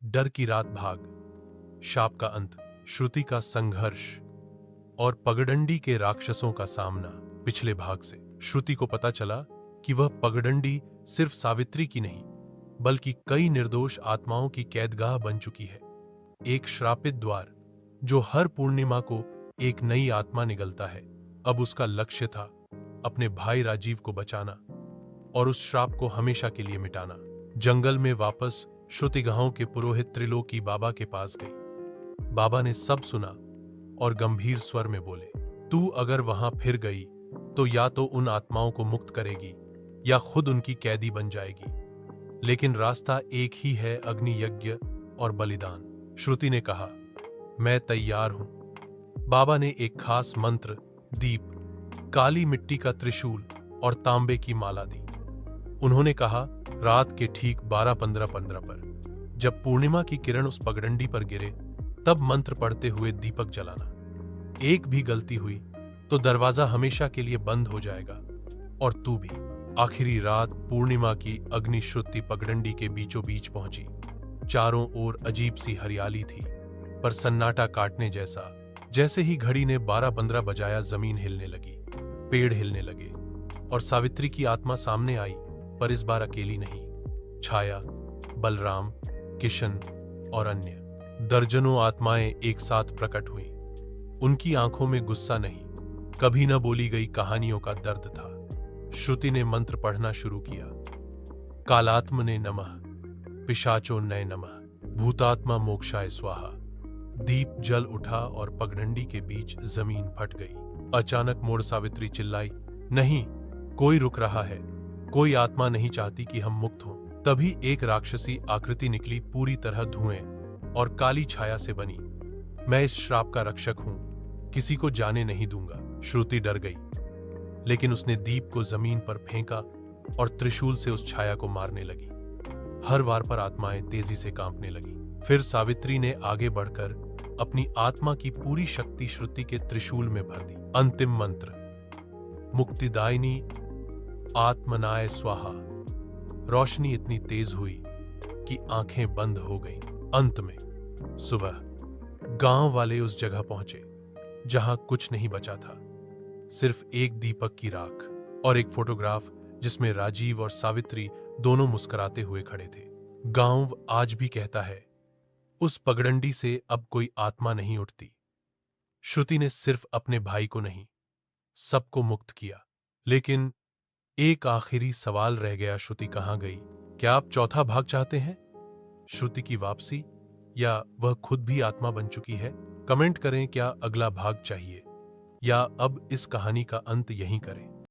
डर की रात भाग, शाप का अंत, श्रुति का संघर्ष और पगडंडी के राक्षसों का सामना। पिछले भाग से श्रुति को पता चला कि वह पगडंडी सिर्फ सावित्री की नहीं बल्कि कई निर्दोष आत्माओं की कैदगाह बन चुकी है। एक श्रापित द्वार जो हर पूर्णिमा को एक नई आत्मा निगलता है। अब उसका लक्ष्य था अपने भाई राजीव को बचाना और उस श्राप को हमेशा के लिए मिटाना। जंगल में वापस श्रुति गांव के पुरोहित त्रिलोकी बाबा के पास गई। बाबा ने सब सुना और गंभीर स्वर में बोले, तू अगर वहां फिर गई तो या तो उन आत्माओं को मुक्त करेगी या खुद उनकी कैदी बन जाएगी, लेकिन रास्ता एक ही है, अग्नि यज्ञ और बलिदान। श्रुति ने कहा, मैं तैयार हूं। बाबा ने एक खास मंत्र, दीप, काली मिट्टी का त्रिशूल और तांबे की माला दी। उन्होंने कहा, रात के ठीक 12:15 पर जब पूर्णिमा की किरण उस पगडंडी पर गिरे तब मंत्र पढ़ते हुए दीपक जलाना। एक भी गलती हुई तो दरवाजा हमेशा के लिए बंद हो जाएगा और तू भी। आखिरी रात पूर्णिमा की अग्नि श्रुति पगडंडी के बीचों बीच पहुंची। चारों ओर अजीब सी हरियाली थी पर सन्नाटा काटने जैसा। जैसे ही घड़ी ने 12:15 बजाया, जमीन हिलने लगी, पेड़ हिलने लगे और सावित्री की आत्मा सामने आई, पर इस बार अकेली नहीं। छाया, बलराम, किशन और अन्य दर्जनों आत्माएं एक साथ प्रकट हुईं। उनकी आंखों में गुस्सा नहीं, कभी न बोली गई कहानियों का दर्द था। श्रुति ने मंत्र पढ़ना शुरू किया। कालात्मने नमः, पिशाचो नय नमः, भूतात्मा मोक्षाय स्वाहा। दीप जल उठा और पगडंडी के बीच जमीन फट गई। अचानक मोड़ सावित्री चिल्लाई, नहीं, कोई रुक रहा है, कोई आत्मा नहीं चाहती कि हम मुक्त हों। तभी एक राक्षसी आकृति निकली, पूरी तरह धुएं और काली छाया से बनी। मैं इस श्राप का रक्षक हूं, किसी को जाने नहीं दूंगा। श्रुति डर गई, लेकिन उसने दीप को जमीन पर फेंका और त्रिशूल से उस छाया को मारने लगी। हर वार पर आत्माएं तेजी से कांपने लगी। फिर सावित्री ने आगे बढ़कर अपनी आत्मा की पूरी शक्ति श्रुति के त्रिशूल में भर दी। अंतिम मंत्र, मुक्तिदायिनी आत्मनाय स्वाहा। रोशनी इतनी तेज हुई कि आंखें बंद हो गईं। अंत में सुबह गांव वाले उस जगह पहुंचे जहां कुछ नहीं बचा था, सिर्फ एक दीपक की राख और एक फोटोग्राफ जिसमें राजीव और सावित्री दोनों मुस्कुराते हुए खड़े थे। गांव आज भी कहता है, उस पगडंडी से अब कोई आत्मा नहीं उठती। श्रुति ने सिर्फ अपने भाई को नहीं, सबको मुक्त किया। लेकिन एक आखिरी सवाल रह गया, श्रुति कहां गई? क्या आप चौथा भाग चाहते हैं? श्रुति की वापसी या वह खुद भी आत्मा बन चुकी है? कमेंट करें, क्या अगला भाग चाहिए या अब इस कहानी का अंत यहीं करें?